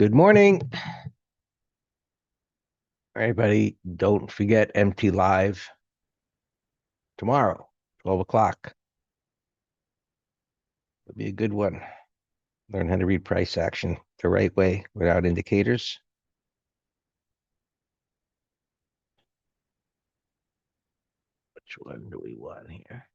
Good morning, everybody. Don't forget MT Live tomorrow, 12 o'clock. It'll be a good one. Learn how to read price action the right way without indicators. Which one do we want here?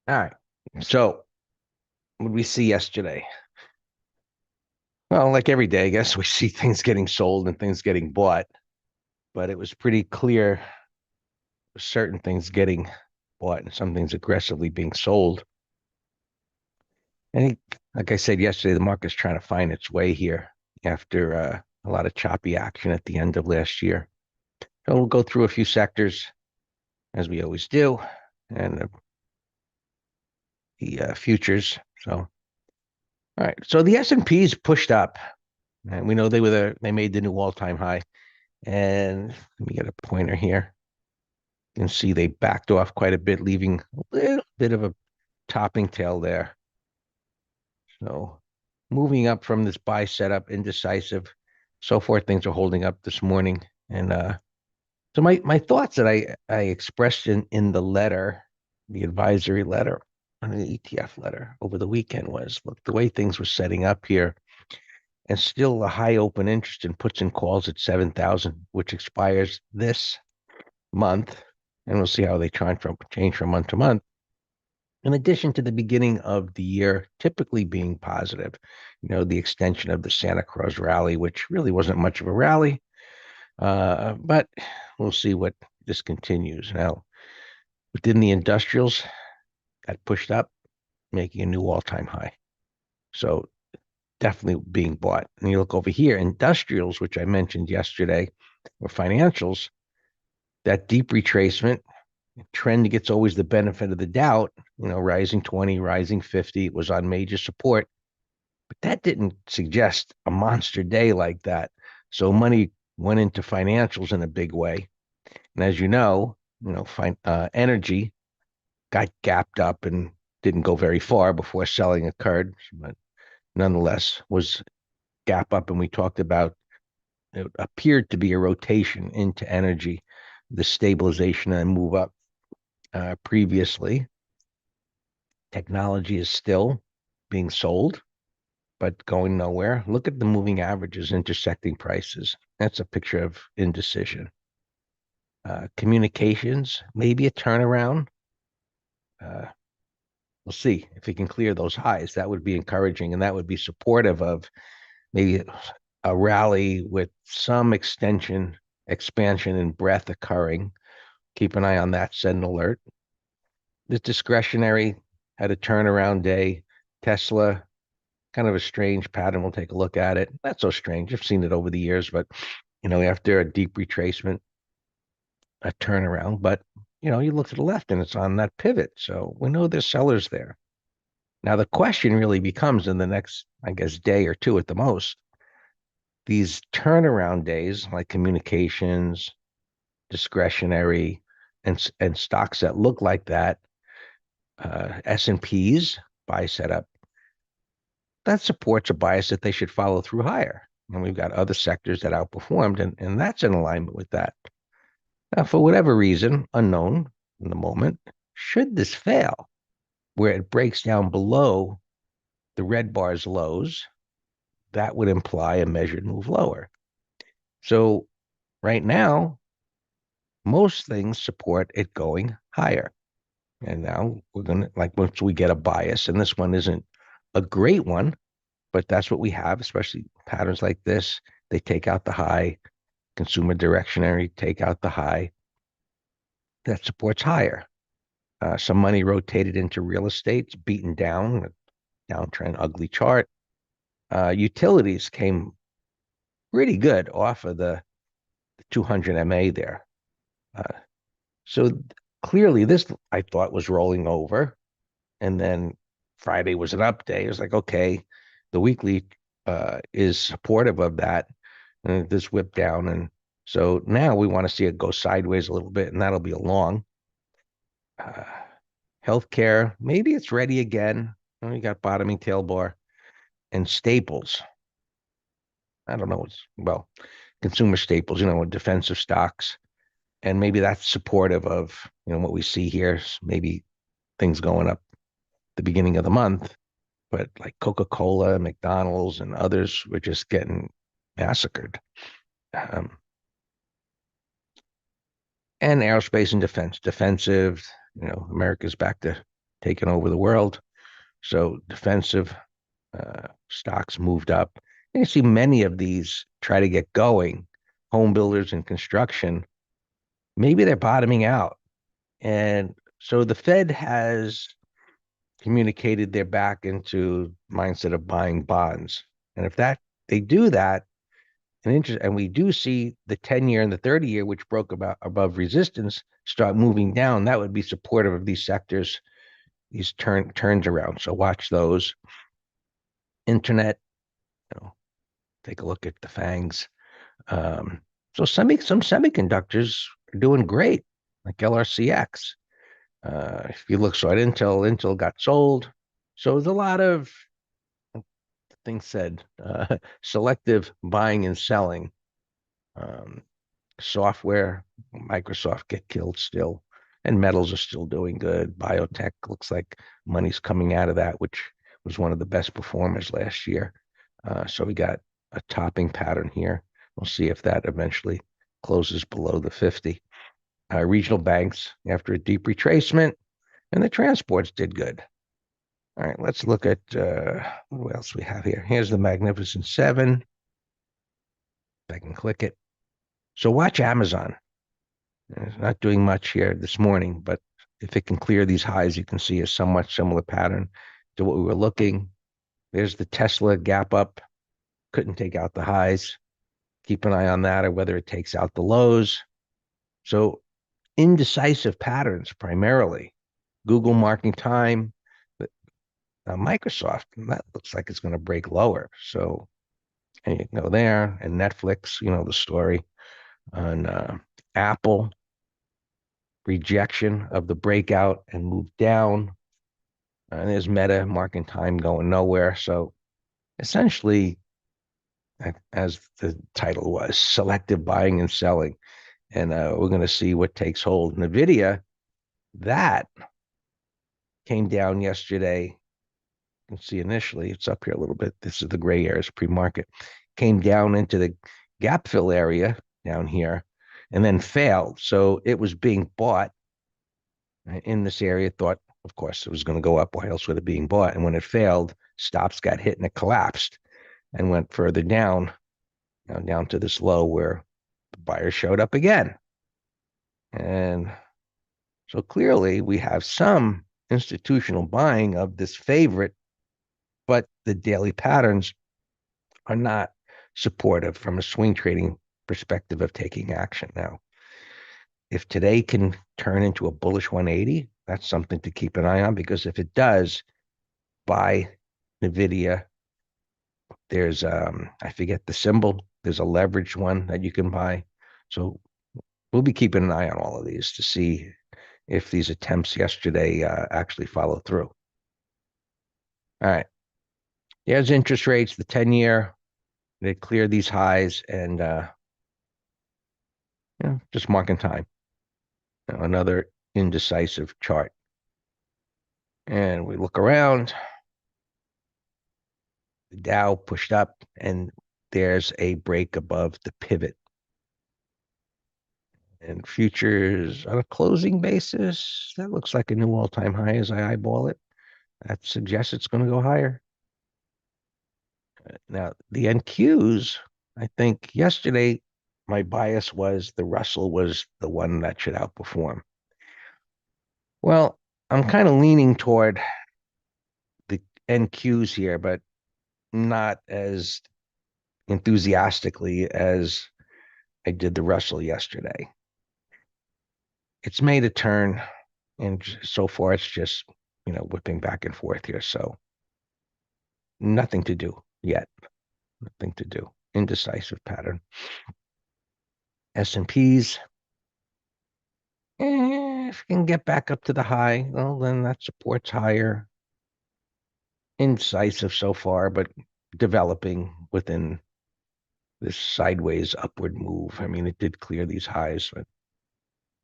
All right. So, what did we see yesterday? Well, like every day, I guess we see things getting sold and things getting bought, but it was pretty clear certain things getting bought and some things aggressively being sold. And like I said yesterday, the market's trying to find its way here after a lot of choppy action at the end of last year. So we'll go through a few sectors as we always do, and the futures. So, all right. So the S&P's pushed up, and we know they made the new all-time high. And let me get a pointer here. You can see they backed off quite a bit, leaving a little bit of a topping tail there. So moving up from this buy setup, indecisive, so forth, things are holding up this morning. And so my thoughts that I expressed in the letter, the advisory letter, on the ETF letter over the weekend was, look, the way things were setting up here, and still a high open interest in puts and calls at 7,000, which expires this month, and we'll see how they change from month to month. In addition to the beginning of the year typically being positive, the extension of the Santa Claus rally, which really wasn't much of a rally, but we'll see what this continues. Now, within the industrials, got pushed up, making a new all-time high. So definitely being bought. And you look over here, industrials, which I mentioned yesterday, or financials, that deep retracement trend gets always the benefit of the doubt, rising 20, rising 50, it was on major support, but that didn't suggest a monster day like that. So money went into financials in a big way. And as energy got gapped up and didn't go very far before selling occurred, but nonetheless was gap up. And we talked about it appeared to be a rotation into energy, the stabilization and move up previously. Technology is still being sold, but going nowhere. Look at the moving averages intersecting prices. That's a picture of indecision. Communications, maybe a turnaround. Uh, we'll see if it can clear those highs. That would be encouraging, and that would be supportive of maybe a rally with some expansion and breadth occurring. Keep an eye on that. Set an alert. The discretionary had a turnaround day. Tesla, kind of a strange pattern. We'll take a look at it. Not so strange. I've seen it over the years, but after a deep retracement, a turnaround. But you look to the left and it's on that pivot. So we know there's sellers there. Now the question really becomes in the next, I guess, day or two at the most, these turnaround days like communications, discretionary, and stocks that look like that, S&Ps buy setup, that supports a bias that they should follow through higher. And we've got other sectors that outperformed, and that's in alignment with that. Now, for whatever reason, unknown in the moment, should this fail, where it breaks down below the red bar's lows, that would imply a measured move lower. So right now, most things support it going higher. And now we're going to, like, once we get a bias, and this one isn't a great one, but that's what we have, especially patterns like this. They take out the high, consumer directionary, take out the high. That supports higher. Some money rotated into real estate, it's beaten down, downtrend, ugly chart. Utilities came pretty good off of the 200 MA there. So clearly this, I thought, was rolling over. And then Friday was an up day. It was like, okay, the weekly is supportive of that. And this whipped down and So now we want to see it go sideways a little bit, and that'll be a long. Uh, Healthcare, maybe it's ready again. We got bottoming tail bar and staples. I don't know. Well, consumer staples, defensive stocks, and maybe that's supportive of what we see here. Maybe things going up the beginning of the month, but like Coca-Cola, McDonald's, and others were just getting massacred. Um, and aerospace and defense, defensive. America's back to taking over the world, so defensive stocks moved up. And you see many of these try to get going. Home builders and construction, maybe they're bottoming out. And so the Fed has communicated they're back into mindset of buying bonds. And if that they do that, and we do see the 10-year and the 30-year, which broke about above resistance, start moving down, that would be supportive of these sectors, these turns around. So watch those. Internet, take a look at the fangs. Um, so some semiconductors are doing great, like LRCX. If you look, so at Intel got sold. So there's a lot of things said, selective buying and selling. Um, Software, Microsoft get killed still, and metals are still doing good. Biotech looks like money's coming out of that, which was one of the best performers last year. So we got a topping pattern here. We'll see if that eventually closes below the 50. Regional banks, after a deep retracement, and the transports did good. All right, let's look at what else we have here. Here's the Magnificent Seven. If I can click it. So watch Amazon. It's not doing much here this morning, but if it can clear these highs, you can see a somewhat similar pattern to what we were looking. There's the Tesla gap up. Couldn't take out the highs. Keep an eye on that, or whether it takes out the lows. So indecisive patterns primarily. Google marking time. Microsoft, that looks like it's going to break lower. So, and you can go there. And Netflix, the story on Apple, rejection of the breakout and move down. And there's Meta marking time going nowhere. So essentially, as the title was, selective buying and selling. And we're going to see what takes hold. NVIDIA, that came down yesterday. You can see initially, it's up here a little bit. This is the gray areas pre-market. Came down into the gap fill area down here and then failed. So it was being bought in this area, thought, of course, it was going to go up. Why else would it being bought? And when it failed, stops got hit and it collapsed and went further down, down to this low where the buyer showed up again. And so clearly we have some institutional buying of this favorite, but the daily patterns are not supportive from a swing trading perspective of taking action. Now, if today can turn into a bullish 180, that's something to keep an eye on, because if it does, buy NVIDIA. There's I forget the symbol. There's a leveraged one that you can buy. So we'll be keeping an eye on all of these to see if these attempts yesterday actually follow through. All right. There's interest rates, the 10-year. They clear these highs and just marking time. Another indecisive chart. And we look around, the Dow pushed up, and there's a break above the pivot. And futures on a closing basis, that looks like a new all-time high as I eyeball it. That suggests it's going to go higher. Now, the NQs, I think yesterday, my bias was the Russell was the one that should outperform. Well, I'm kind of leaning toward the NQs here, but not as enthusiastically as I did the Russell yesterday. It's made a turn, and so far it's just, whipping back and forth here. So nothing to do yet. Nothing to do. Indecisive pattern. S&Ps, if you can get back up to the high, well, then that supports higher. Incisive so far, but developing within this sideways upward move. I mean, it did clear these highs, but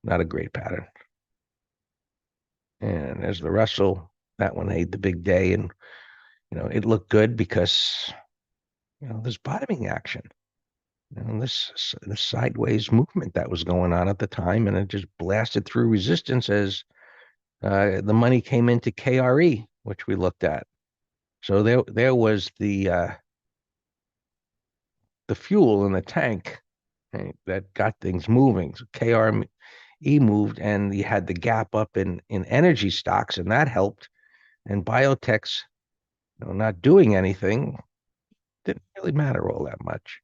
not a great pattern. And as the Russell, that one made the big day, and it looked good because there's bottoming action. This sideways movement that was going on at the time, and it just blasted through resistance as the money came into KRE, which we looked at. So there was the fuel in the tank, right, that got things moving. So KRE moved, and you had the gap up in energy stocks, and that helped. And biotechs, not doing anything didn't really matter all that much.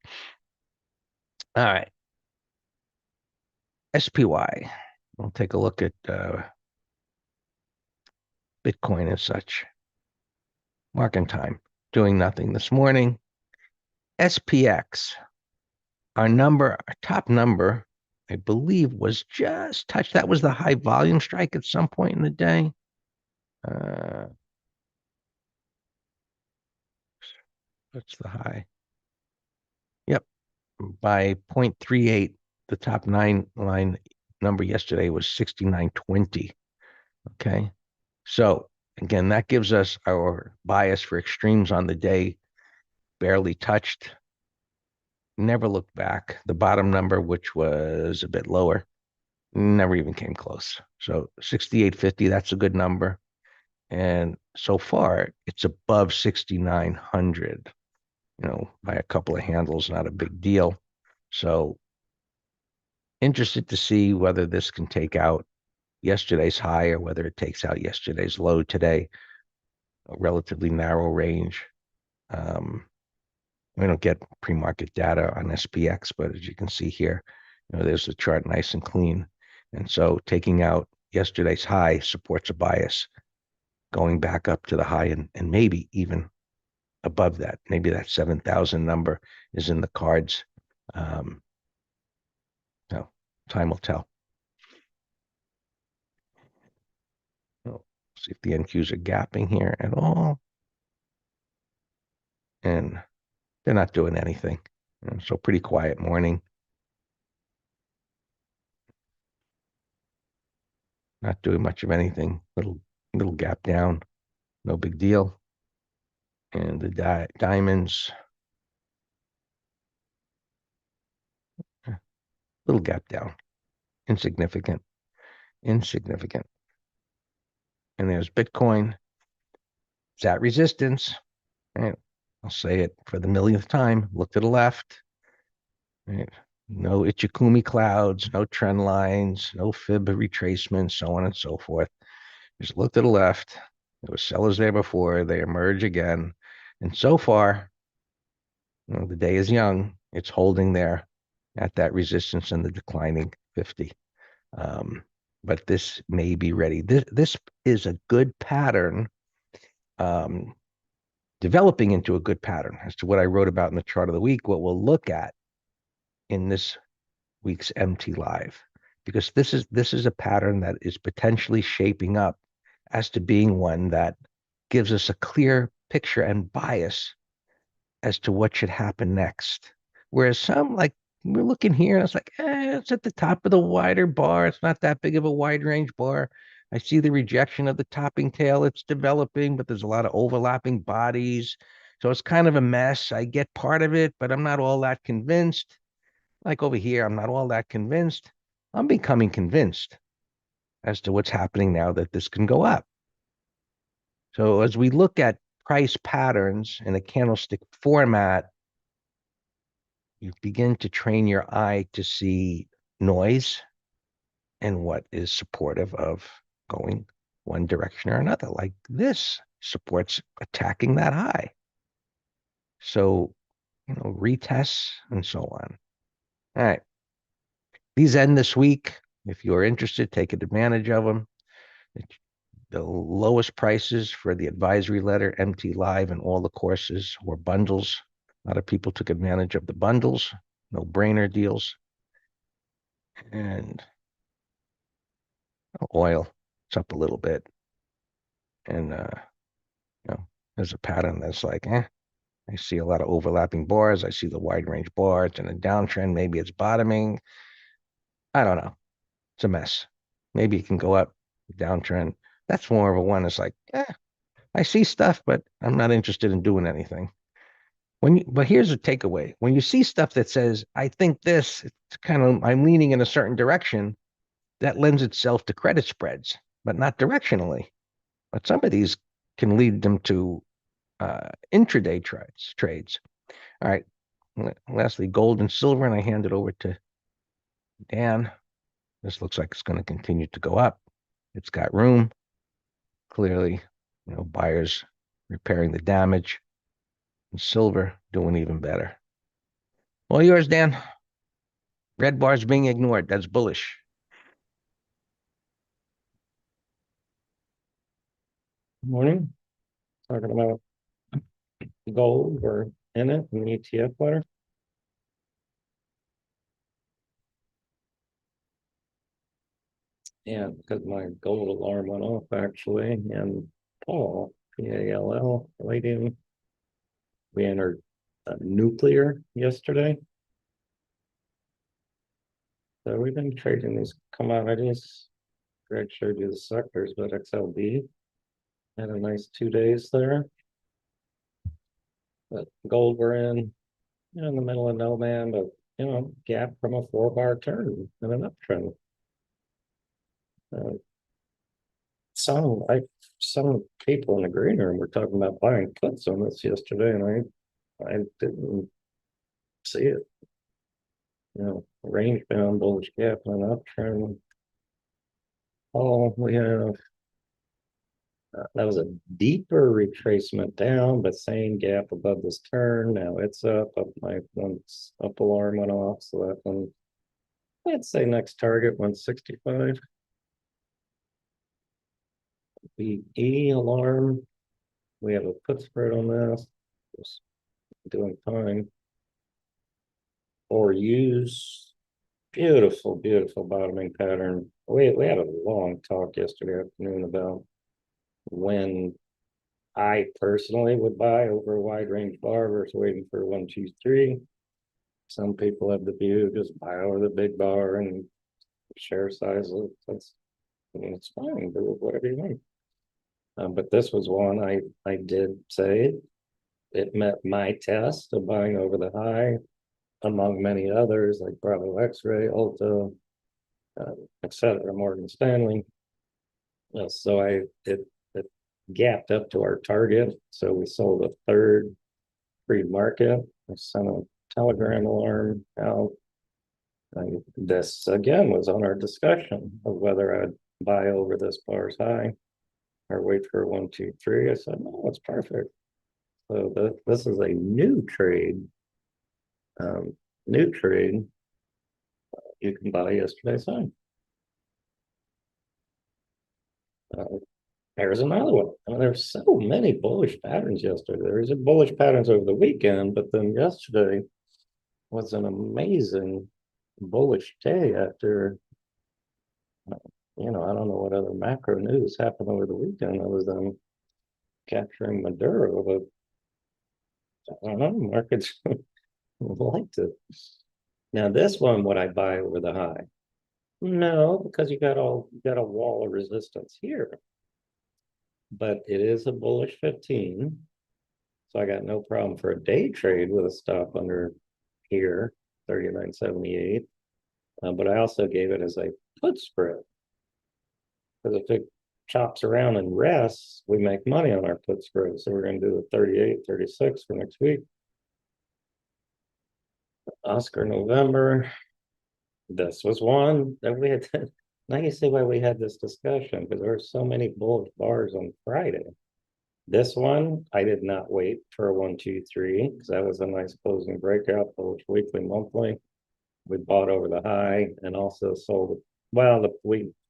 All right, SPY. We'll take a look at Bitcoin and such. Market time, doing nothing this morning. SPX, our top number, I believe, was just touched. That was the high volume strike at some point in the day. What's the high? Yep, by 0.38. The top 9 line number yesterday was 69.20. Okay. So again, that gives us our bias for extremes on the day, barely touched, never looked back. The bottom number, which was a bit lower, never even came close. So 68.50, that's a good number. And so far, it's above 6,900, by a couple of handles, not a big deal. So interested to see whether this can take out yesterday's high or whether it takes out yesterday's low today. A relatively narrow range. We don't get pre-market data on SPX, but as you can see here, there's the chart nice and clean. And so taking out yesterday's high supports a bias going back up to the high and maybe even above that. Maybe that 7,000 number is in the cards. No, time will tell. See if the NQs are gapping here at all. And they're not doing anything. So pretty quiet morning. Not doing much of anything. Little gap down. No big deal. And the diamonds, little gap down. Insignificant. Insignificant. And there's Bitcoin. It's at resistance. Right? I'll say it for the millionth time. Look to the left. Right? No Ichikumi clouds, no trend lines, no fib retracement, so on and so forth. Just look to the left. There were sellers there before. They emerge again. And so far, the day is young. It's holding there at that resistance in the declining 50. But this may be ready. This is a good pattern, developing into a good pattern as to what I wrote about in the chart of the week, what we'll look at in this week's MT Live, because this is a pattern that is potentially shaping up as to being one that gives us a clear picture and bias as to what should happen next. Whereas some, like, we're looking here and it's like, it's at the top of the wider bar. It's not that big of a wide range bar. I see the rejection of the topping tail. It's developing, but there's a lot of overlapping bodies. So it's kind of a mess. I get part of it, but I'm not all that convinced. Like over here, I'm not all that convinced. I'm becoming convinced as to what's happening now that this can go up. So as we look at price patterns in a candlestick format, you begin to train your eye to see noise and what is supportive of going one direction or another. Like this supports attacking that high. So, retests and so on. All right. These end this week. If you're interested, take advantage of them. The lowest prices for the advisory letter, MT Live, and all the courses were bundles. A lot of people took advantage of the bundles, no brainer deals. And oil, it's up a little bit. And there's a pattern that's like, I see a lot of overlapping bars. I see the wide range bar. It's in a downtrend. Maybe it's bottoming. I don't know. It's a mess. Maybe it can go up, downtrend. That's more of a one that's like, I see stuff, but I'm not interested in doing anything. But here's a takeaway. When you see stuff that says, I think this, it's kind of, I'm leaning in a certain direction, that lends itself to credit spreads, but not directionally. But some of these can lead them to intraday trades. All right. Lastly, gold and silver, and I hand it over to Dan. This looks like it's going to continue to go up. It's got room. Clearly, buyers repairing the damage. And silver doing even better. All yours, Dan. Red bars being ignored. That's bullish. Morning. Talking about gold. We're in it in the ETF letter. Yeah, because my gold alarm went off actually. And Paul, PALL, palladium. We entered nuclear yesterday. So we've been trading these commodities. Greg showed you the sectors, but XLB had a nice 2 days there. But gold we're in the middle of no man, but gap from a 4-bar turn and an uptrend. Some people in the green room were talking about buying puts on this yesterday, and I didn't see it. Range bound bullish gap and an uptrend. Oh, we have that was a deeper retracement down, but same gap above this turn. Now it's up. My once up alarm went off, so that one, I'd say next target 165. The E alarm, we have a put spread on this. Just doing fine. Or use beautiful, beautiful bottoming pattern. We had a long talk yesterday afternoon about when I personally would buy over a wide range bar versus waiting for 1, 2, 3. Some people have the view just buy over the big bar and share size. It's fine. Do whatever you want. But this was one I did say it met my test of buying over the high, among many others like Bravo X-Ray, Ulta, etc., Morgan Stanley. So it gapped up to our target. So we sold a third pre-market. I sent a telegram alarm out. This again was on our discussion of whether I'd buy over this bar's high or wait for 1, 2, 3. I said, no, it's perfect. So this is a new trade. New trade. You can buy yesterday's high. There's another one. There's so many bullish patterns yesterday. There's a bullish patterns over the weekend, but then yesterday was an amazing bullish day after, I don't know what other macro news happened over the weekend other than capturing Maduro, but I don't know, markets liked it. Now this one, would I buy over the high? No, because you got a wall of resistance here. But it is a bullish 15. So I got no problem for a day trade with a stop under here, 39.78. But I also gave it as a put spread. Because if it chops around and rests, we make money on our put spread. So we're going to do the 38, 36 for next week. Oscar November. This was one that we had. Now you see why we had this discussion, because there were so many bullish bars on Friday. This one, I did not wait for a 1, 2, 3, because that was a nice closing breakout, bullish weekly, monthly. We bought over the high and also sold. Well,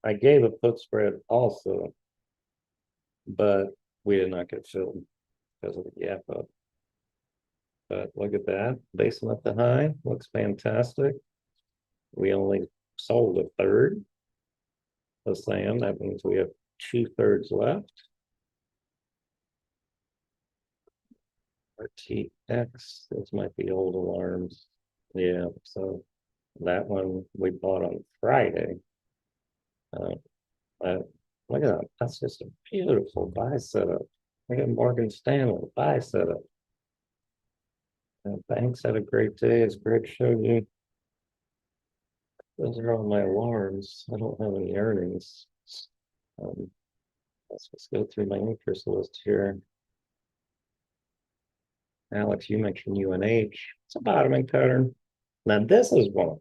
I gave a put spread also, but we did not get filled because of the gap up. But look at that, basing at the high, looks fantastic. We only sold a third the same. That means we have 2/3 left. RTX, those might be old alarms. Yeah, so that one we bought on Friday. Uh, uh, Look at that. That's just a beautiful buy setup. Look at Morgan Stanley buy setup. Banks had a great day, as Greg showed you. Those are all my alarms. I don't have any earnings. Um, let's just go through my interest list here. Alex, you mentioned UNH. It's a bottoming pattern. Now, this is one.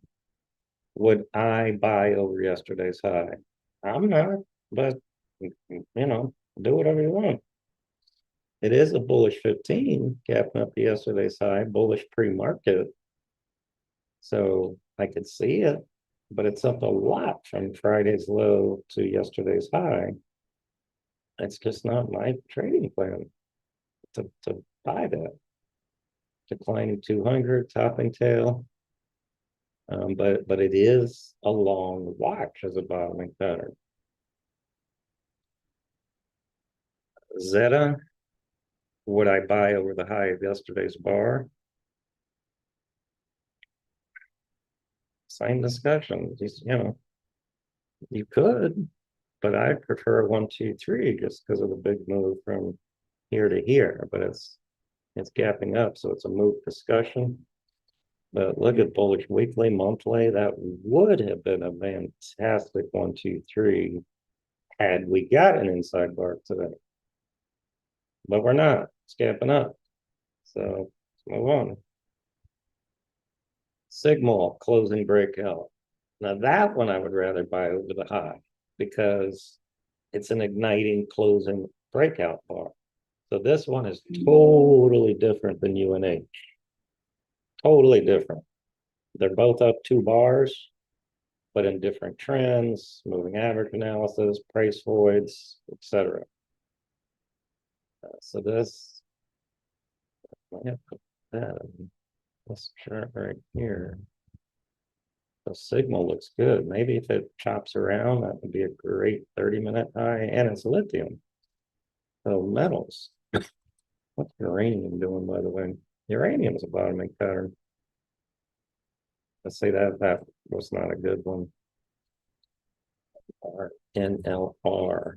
Would I buy over yesterday's high? I'm not, but do whatever you want. It is a bullish 15, gapping up to yesterday's high, bullish pre-market. So I could see it, but it's up a lot from Friday's low to yesterday's high. It's just not my trading plan to buy that. Declining 200, topping tail. But it is a long watch as a bottoming pattern. Zeta, would I buy over the high of yesterday's bar? Same discussion. You could, but I prefer 1, 2, 3 just because of the big move from here to here. But it's gapping up, so it's a move discussion. But look at bullish weekly, monthly. That would have been a fantastic 1, 2, 3 had we got an inside bar today. But we're not. It's gapping up. So let's move on. Signal closing breakout. Now that one I would rather buy over the high because it's an igniting closing breakout bar. So this one is totally different than UNH. Totally different. They're both up 2 bars, but in different trends, moving average analysis, price voids, etc. So this, I have to put that in this chart right here. The signal looks good. Maybe if it chops around, that would be a great 30-minute high, and it's lithium. So metals. What's uranium doing, by the way? Uranium's a bottoming pattern. Let's say that was not a good one. NLR.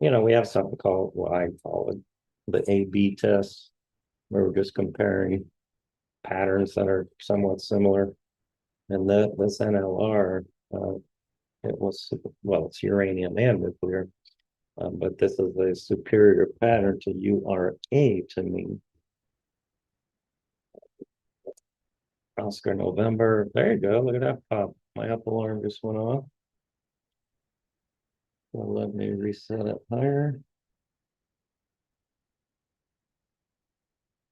We have something called, well, I call it the A/B test, where we're just comparing patterns that are somewhat similar. And this NLR, it's uranium and nuclear, but this is a superior pattern to URA to me. Oscar November, there you go, look at that pop. My up alarm just went off. So let me reset it higher.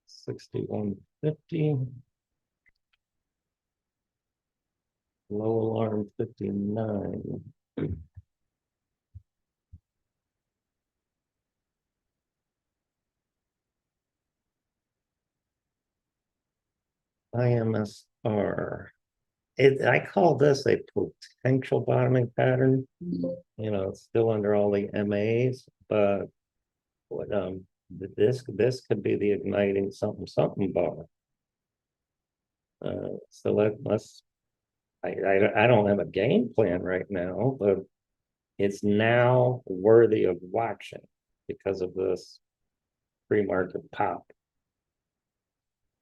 6150. Low alarm 59. IMSR. I call this a potential bottoming pattern. It's still under all the MAs, but this could be the igniting something bar. So let's. I don't have a game plan right now, but it's now worthy of watching because of this pre-market pop.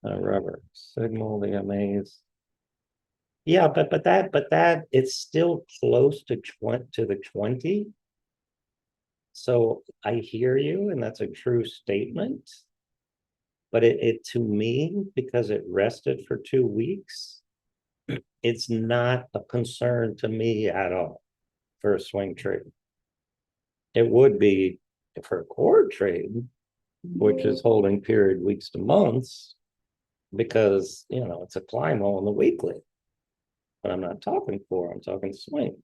Rubber signal, the MAs. Yeah, but that it's still close to the 20. So I hear you, and that's a true statement. But it to me, because it rested for 2 weeks, it's not a concern to me at all for a swing trade. It would be for a core trade, which is holding period weeks to months, because it's a climb on the weekly. But I'm not talking core, I'm talking swing.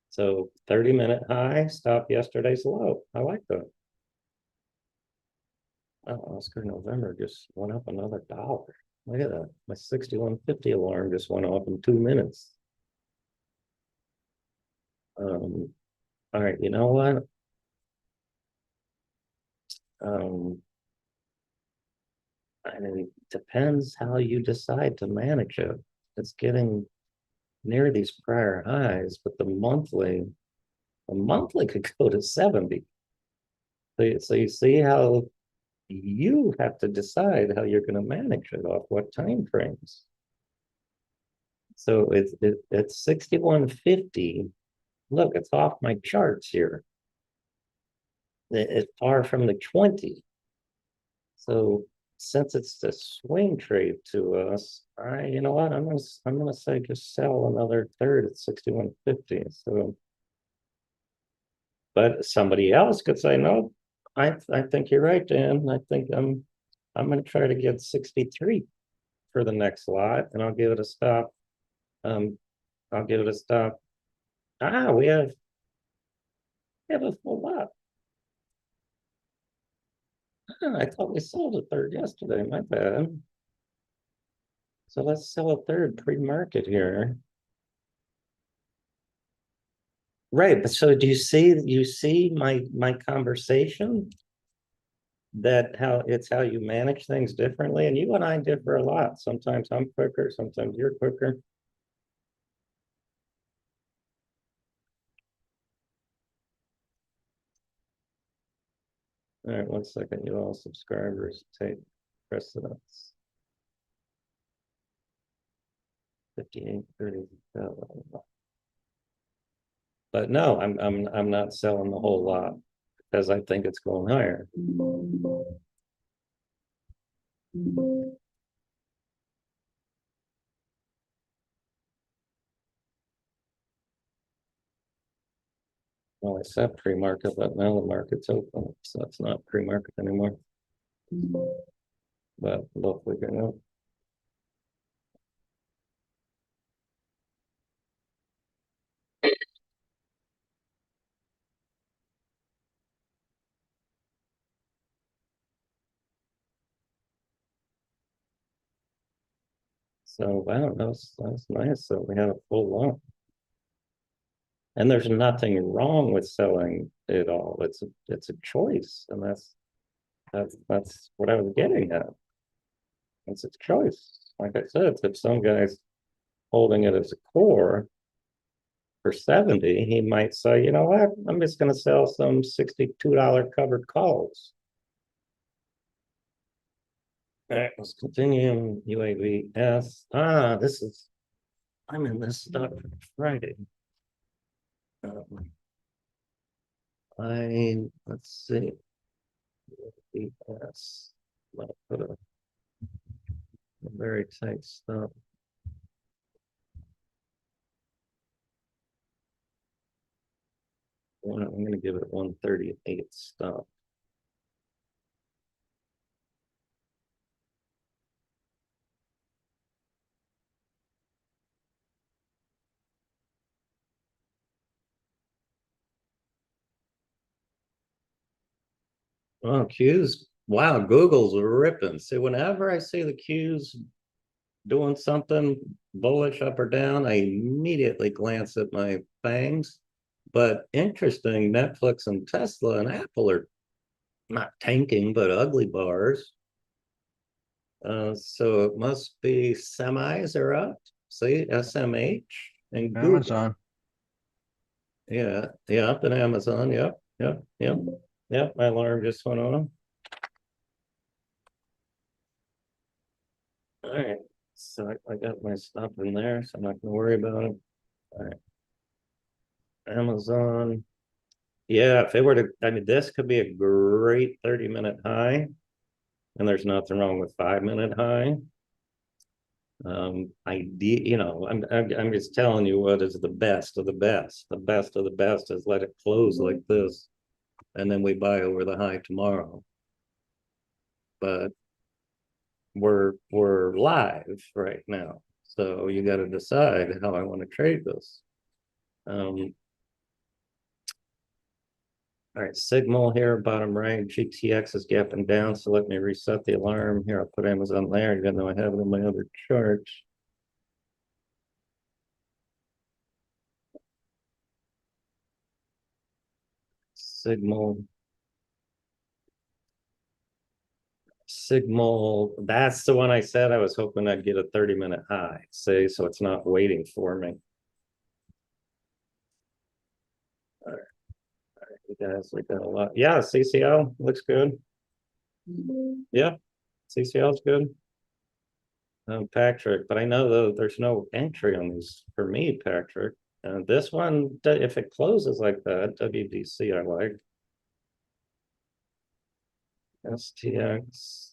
So 30-minute high, stop yesterday's low. I like that. Oh, Oscar November just went up another dollar. Look at that. My 6150 alarm just went off in 2 minutes. All right, you know what? Um, I mean, it depends how you decide to manage it. It's getting near these prior highs, but the monthly could go to 70. So you see how you have to decide how you're going to manage it off what time frames. So it's 6150. Look, it's off my charts here. It's far from the 20. So since it's the swing trade to us, you know what, I'm gonna say just sell another third at 6150. So, but somebody else could say no. I think you're right, Dan. I'm gonna try to get 63 for the next lot, and I'll give it a stop. Um, I'll give it a stop. We have a full lot. I thought we sold a third yesterday. My bad. So let's sell a third pre-market here. Right, but so do you see my conversation that how you manage things differently, and you and I differ a lot. Sometimes I'm quicker, sometimes you're quicker. All right, 1 second, you all subscribers take precedence. 58.30. But no, I'm not selling the whole lot because I think it's going higher. Well, I said pre-market, but now the market's open, so it's not pre-market anymore. But look, we can. So I don't know. That's nice. So we had a full lot. And there's nothing wrong with selling it all. It's a choice. And that's what I was getting at. It's a choice. Like I said, if some guy's holding it as a core for 70, he might say, you know what, I'm just gonna sell some $62 covered calls. All right, let's continue. UAVS. I'm in this stock for Friday. Let's see. UAVS. I'll put a very tight stop. I'm going to give it 138 stop. Oh, Q's. Wow, Google's ripping. See, whenever I see the Q's doing something bullish up or down, I immediately glance at my fangs. But interesting, Netflix and Tesla and Apple are not tanking, but ugly bars. So it must be semis are up. See, SMH and Google. Amazon. Yeah, yeah, up in Amazon. Yep, yep, yep, yep. My alarm just went on. All right, so I got my stuff in there, so I'm not gonna worry about it. All right, Amazon. Yeah, if it were to, I mean, this could be a great 30-minute high, and there's nothing wrong with 5-minute high. I'm just telling you what is the best of the best. The best of the best is let it close like this, and then we buy over the high tomorrow. But we're live right now, so you got to decide how I want to trade this. All right, signal here, bottom right, GTX is gapping down, so let me reset the alarm. Here, I'll put Amazon there, even though I have it in my other charts. Signal. Signal, that's the one I said I was hoping I'd get a 30-minute high. See, so it's not waiting for me. All right, you guys, we got a lot. Yeah, CCL looks good. Yeah, CCL is good. Patrick, but I know though there's no entry on these for me, Patrick. This one, if it closes like that, WDC I like. STX,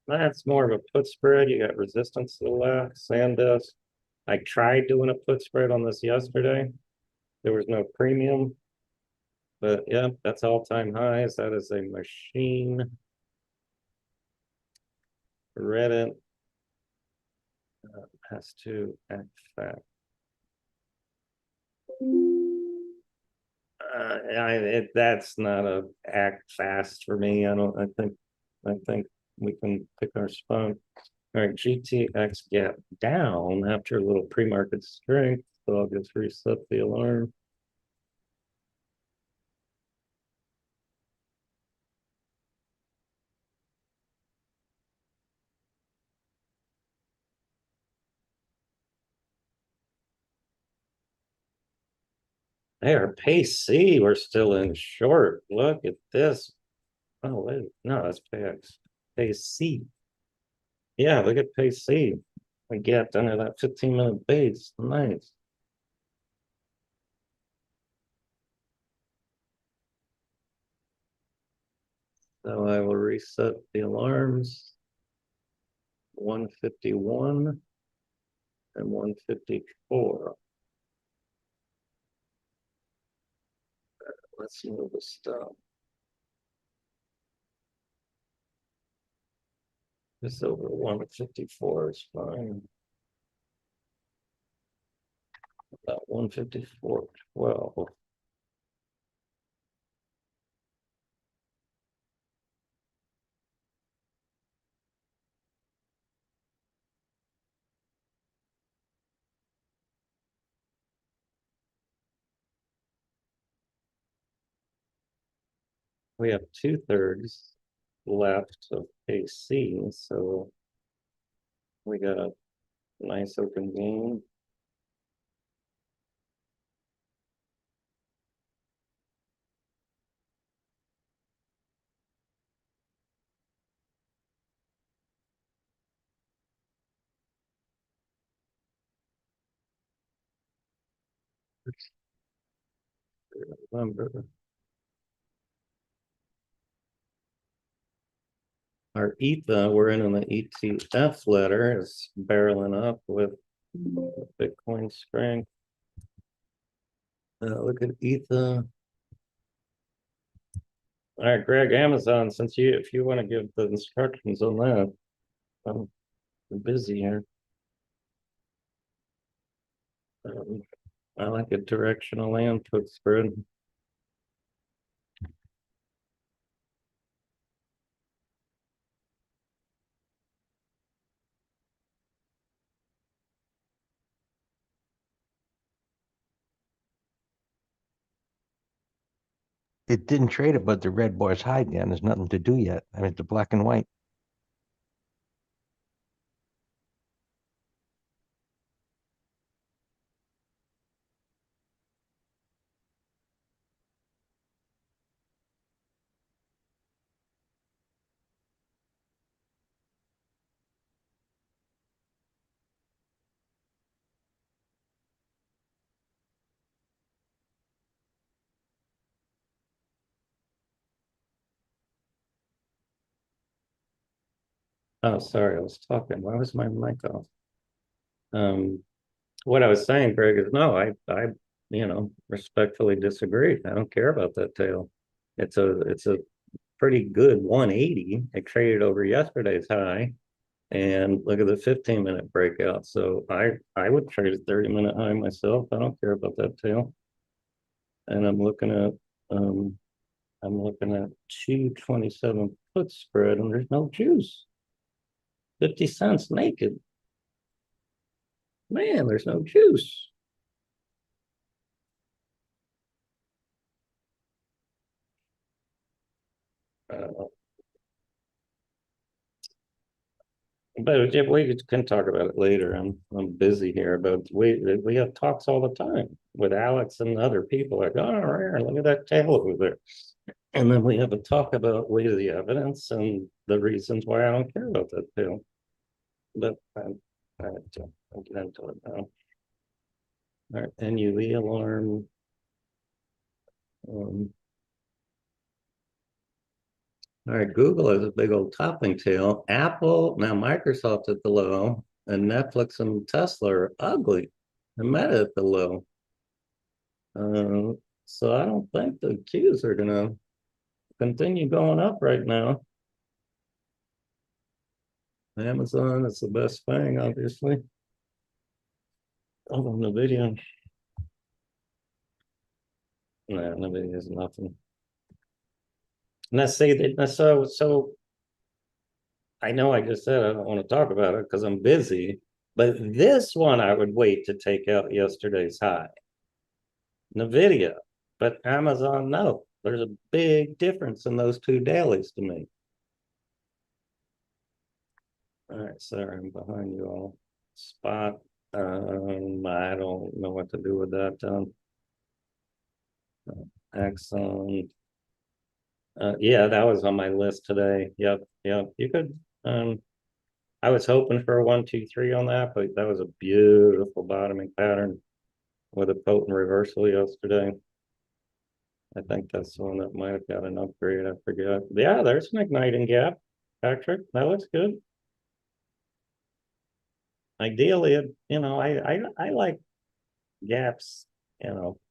that's more of a put spread. You got resistance to the left, SanDisk. I tried doing a put spread on this yesterday. There was no premium, but yeah, that's all-time highs. That is a machine. Reddit has to act fast. That's not a act fast for me. I think we can pick our spot. All right, GTX gap down after a little pre-market strength. So I'll just reset the alarm. There, pace C, we're still in short. Look at this. Oh, wait, no, that's PX. Pace C. Yeah, look at pace C. I get under that 15-minute base. Nice. So I will reset the alarms. 151 and 154. Let's move the stuff. This over 154 is fine. About 154.12. We have 2/3 left of AC, so we got a nice open game. November. Our ETHA, we're in the ETF letter, is barreling up with Bitcoin strength. Look at ETHA. All right, Greg, Amazon, if you want to give the instructions on that, I'm busy here. I like a directional and put spread. It didn't trade it, but the red bar is hiding and there's nothing to do yet. I mean, the black and white. Oh, sorry, I was talking. Why was my mic off? What I was saying, Greg, is no, I respectfully disagree. I don't care about that tail. It's a pretty good 180. It traded over yesterday's high, and look at the 15-minute breakout. So I would trade a 30-minute high myself. I don't care about that tail. And I'm looking at Um, I'm looking at 227 put spread and there's no juice. 50 cents naked. Man, there's no juice. Uh, but if we can talk about it later. I'm busy here, but we have talks all the time with Alex and other people. Like, oh, rare, look at that tail over there. And then we have a talk about weight of the evidence and the reasons why I don't care about that tail. But I'll get into it now. All right, NUE alarm. Um, all right, Google has a big old topping tail. Apple, now Microsoft at the low, and Netflix and Tesla are ugly. And Meta at the low. Uh, so I don't think the Qs are gonna continue going up right now. Amazon is the best thing, obviously. Oh, NVIDIA. No, NVIDIA is nothing. And let's say that so I know I just said I don't want to talk about it because I'm busy, but this one I would wait to take out yesterday's high. NVIDIA, but Amazon, no. There's a big difference in those two dailies to me. All right, sorry, I'm behind you all. Spot. I don't know what to do with that. Exxon. Yeah, that was on my list today. Yep, yep. You could. I was hoping for a 1, 2, 3 on that, but that was a beautiful bottoming pattern with a potent reversal yesterday. I think that's the one that might have got an upgrade. I forget. Yeah, there's an igniting gap, Patrick. That looks good. Ideally, I like gaps,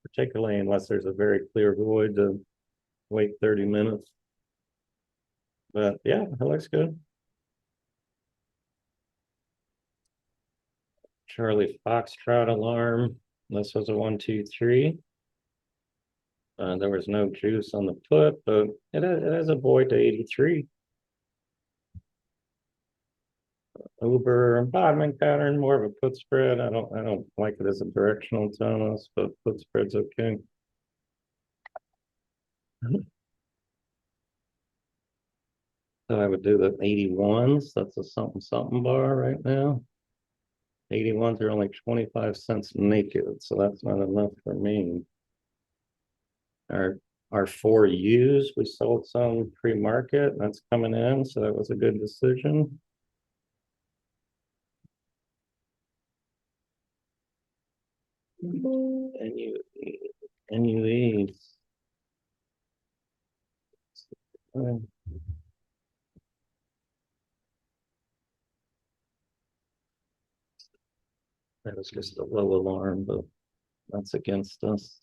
particularly unless there's a very clear void to wait 30 minutes. But yeah, it looks good. Charlie Foxtrot alarm. This was a 1, 2, 3. There was no juice on the put, but it has a void to 83. Uber bottoming pattern, more of a put spread. I don't like it as a directional tonus, but put spread's okay. So I would do the 81s. That's a something something bar right now. 81s are only 25 cents naked, so that's not enough for me. Our our 4Us, we sold some pre-market. That's coming in, so that was a good decision. And NUE. That was just a low alarm, but that's against us.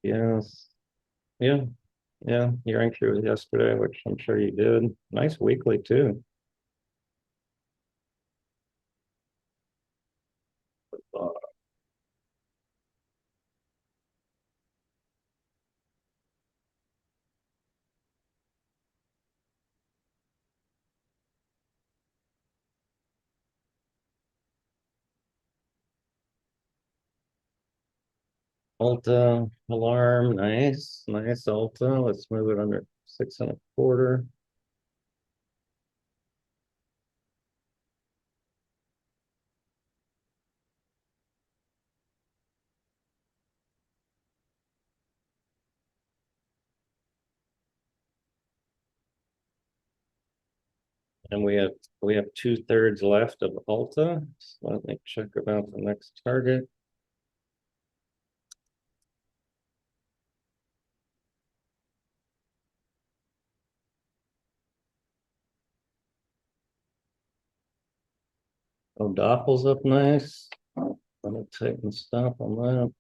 Yes. Yeah. Yeah. Your entry was yesterday, which I'm sure you did. Nice weekly too. Uh, Ulta alarm. Nice. Nice Ulta. Let's move it under 6.25. And we have 2/3 left of Ulta. So let me check about the next target. Oh, Doppel's up nice. Let me take and stop on that.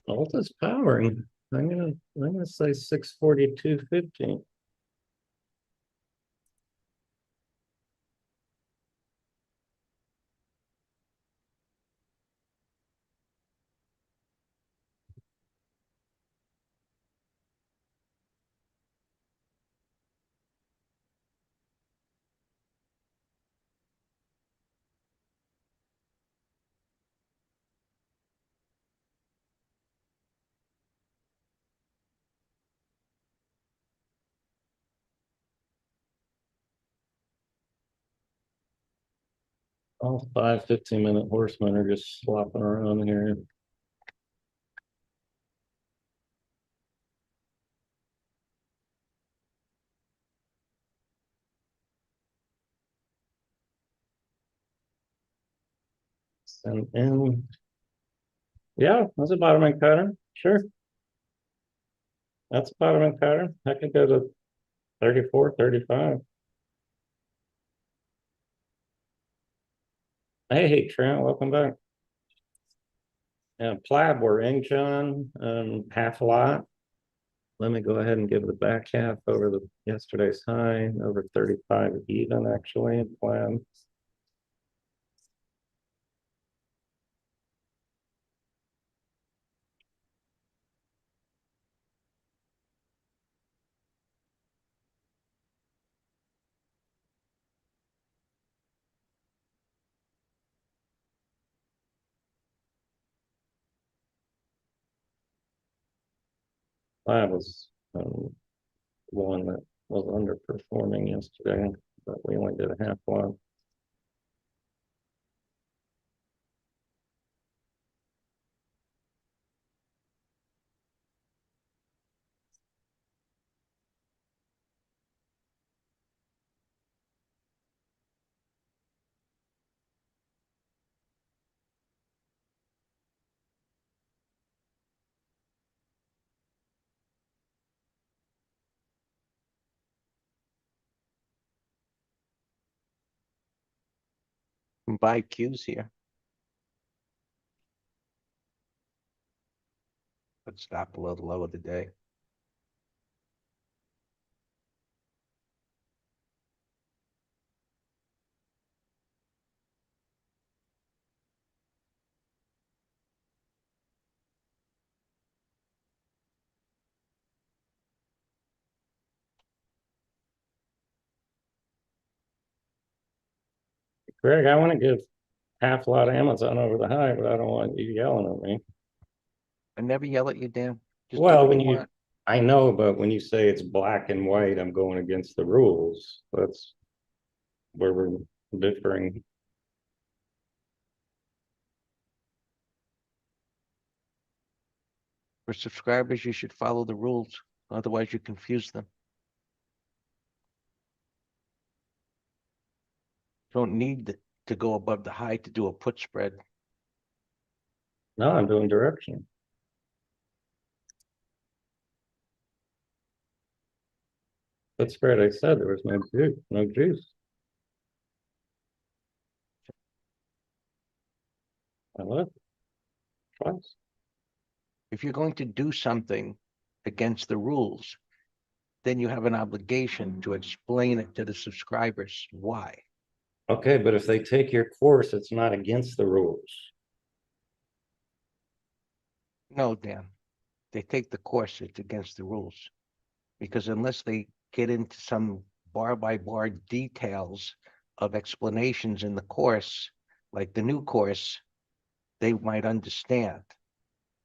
Alta's powering. I'm gonna say 642.50. All 5 15-minute horsemen are just flopping around here. And yeah, that's a bottoming pattern. Sure. That's a bottoming pattern. I could go to 34, 35. Hey, Trent, welcome back. Plaid, we're in, John, half a lot. Let me go ahead and give the back half over the yesterday's high, over 35 even actually, Plaid. Plaid was one that was underperforming yesterday, but we only did a half one. Buy cues here. Let's stop below the low of the day. Greg, I want to give half a lot of Amazon over the high, but I don't want you yelling at me. I never yell at you, Dan. Just do Well, what you want. I know, but when you say it's black and white, I'm going against the rules. That's where we're differing. For subscribers, you should follow the rules. Otherwise, you confuse them. You don't need to go above the high to do a put spread. No, I'm doing direction. Put spread, I said there was no juice, no juice. I left twice. If you're going to do something against the rules, then you have an obligation to explain it to the subscribers why. Okay, but if they take your course, it's not against the rules. No, Dan, they take the course, it's against the rules. Because unless they get into some bar by bar details of explanations in the course, like the new course, they might understand.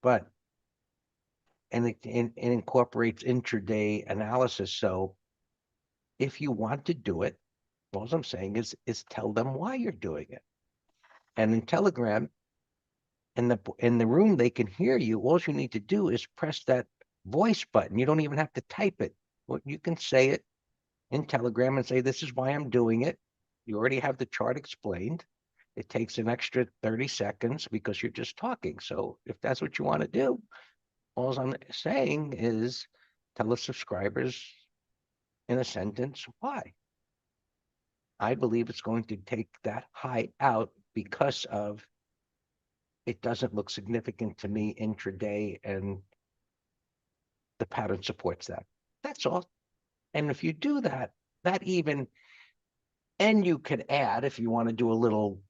But and it incorporates intraday analysis. So if you want to do it, all I'm saying is tell them why you're doing it. And in Telegram, in the room, they can hear you. All you need to do is press that voice button. You don't even have to type it. Well, you can say it in Telegram and say, this is why I'm doing it. You already have the chart explained. It takes an extra 30 seconds because you're just talking. So if that's what you want to do, all I'm saying is tell the subscribers in a sentence why. I believe it's going to take that high out because of it doesn't look significant to me intraday, and the pattern supports that. That's all. And if you do that, that even, and you could add, if you want to do a little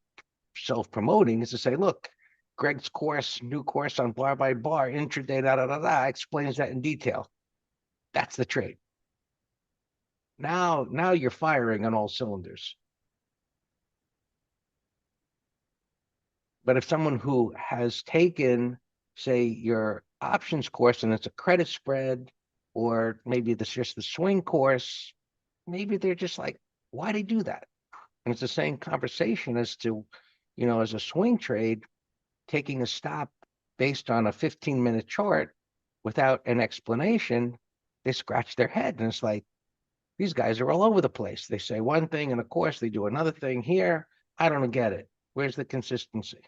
self-promoting, is to say, look, Greg's course, new course on bar by bar, intraday, da da da da, explains that in detail. That's the trade. Now you're firing on all cylinders. But if someone who has taken, say, your options course and it's a credit spread, or maybe it's just the swing course, maybe they're just like, why they do that? And it's the same conversation as to, as a swing trade, taking a stop based on a 15-minute chart without an explanation, they scratch their head. And it's like, these guys are all over the place. They say one thing, and of course they do another thing here. I don't get it. Where's the consistency?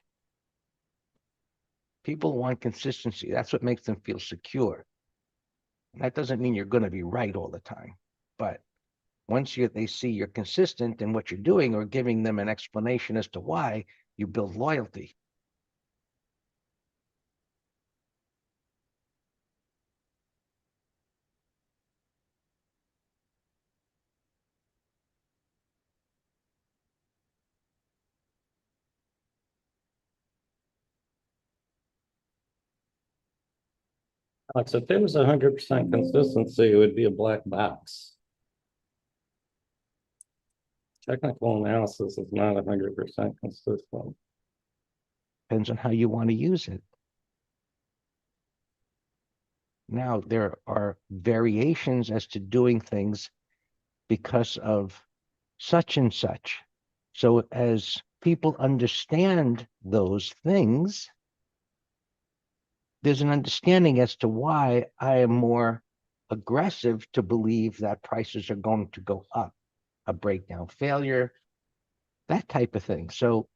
People want consistency. That's what makes them feel secure. And that doesn't mean you're going to be right all the time. But once they see you're consistent in what you're doing, or giving them an explanation as to why, you build loyalty. Alex, if there was 100% consistency, it would be a black box. Technical analysis is not 100% consistent. Depends on how you want to use it. Now, there are variations as to doing things because of such and such. So as people understand those things, there's an understanding as to why I am more aggressive to believe that prices are going to go up, a breakdown failure, that type of thing. So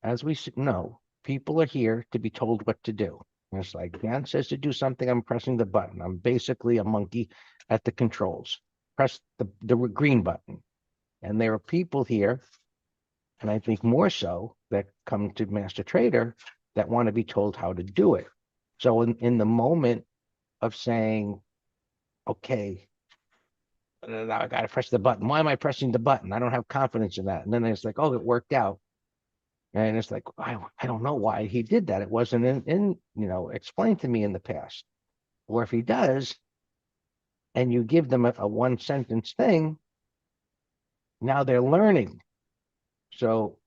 as we know, people are here to be told what to do. And it's like Dan says to do something, I'm pressing the button. I'm basically a monkey at the controls. Press the green button. And there are people here, and I think more so, that come to Master Trader that want to be told how to do it. So in the moment of saying, okay, now I got to press the button. Why am I pressing the button? I don't have confidence in that. And then it's like, oh, it worked out. And it's like, I don't know why he did that. It wasn't explained to me in the past. Or if he does, and you give them a one sentence thing, now they're learning. So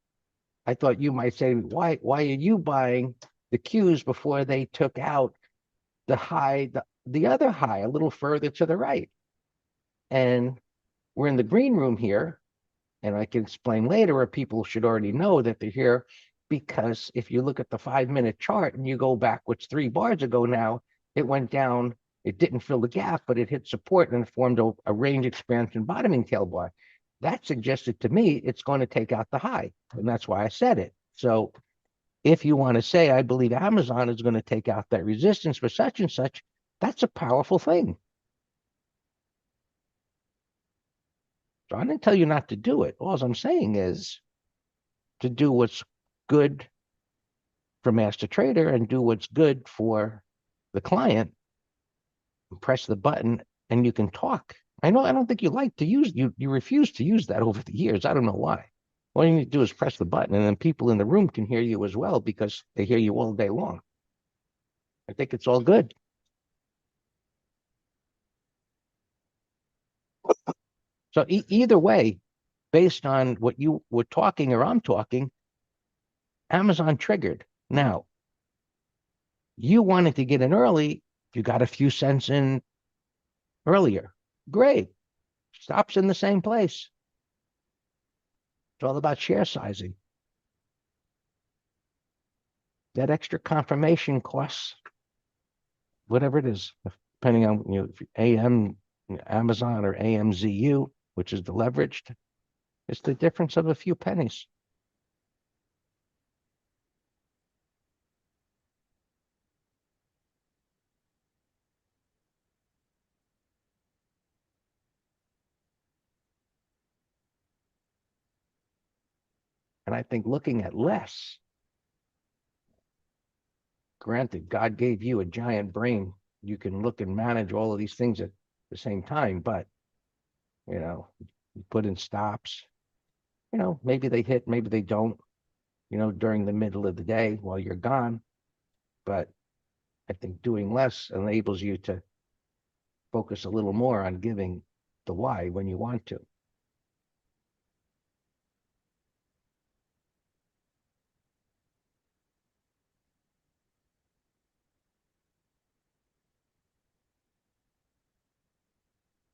I thought you might say, why are you buying the cues before they took out the high, the other high a little further to the right? And we're in the green room here, and I can explain later, or people should already know that they're here, because if you look at the 5-minute chart and you go backwards 3 bars ago now, it went down, it didn't fill the gap, but it hit support and it formed a range expansion bottoming tail bar. That suggested to me it's going to take out the high, and that's why I said it. So if you want to say, I believe Amazon is going to take out that resistance for such and such, that's a powerful thing. So I didn't tell you not to do it. All I'm saying is to do what's good for Master Trader and do what's good for the client. Press the button and you can talk. I don't think you like to use, you refuse to use that over the years. I don't know why. All you need to do is press the button, and then people in the room can hear you as well, because they hear you all day long. I think it's all good. So either way, based on what you were talking or I'm talking, Amazon triggered. Now, you wanted to get in early, you got a few cents in earlier. Great. Stops in the same place. It's all about share sizing. That extra confirmation costs, whatever it is, depending on if AM Amazon or AMZU, which is the leveraged, it's the difference of a few pennies. And I think looking at less granted, God gave you a giant brain. You can look and manage all of these things at the same time, but you put in stops, maybe they hit, maybe they don't, during the middle of the day while you're gone. But I think doing less enables you to focus a little more on giving the why when you want to.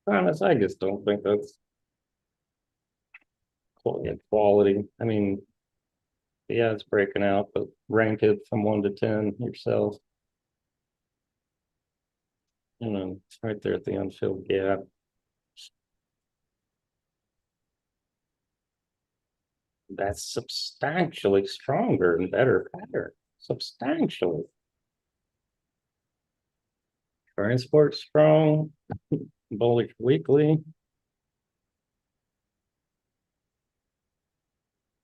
Honest, I just don't think that's quality. I mean, yeah, it's breaking out, but rank it from 1 to 10 yourself. Right there at the unfilled gap. That's substantially stronger and better pattern. Substantially. Transport strong. Bullish weekly.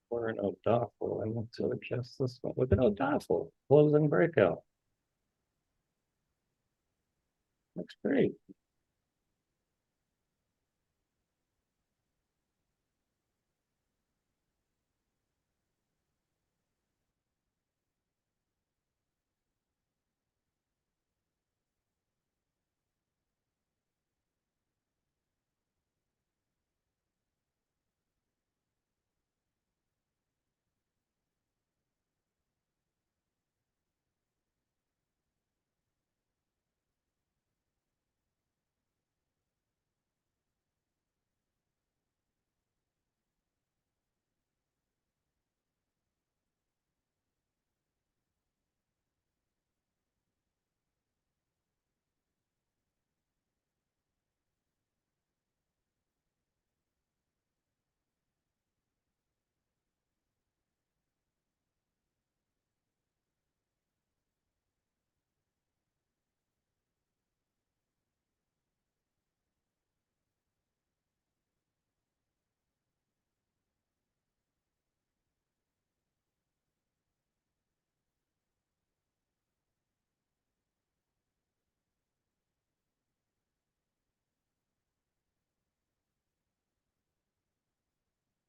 We're in O'Doffel. I want to adjust this one. Look at O'Doffel. Closing breakout. Looks great.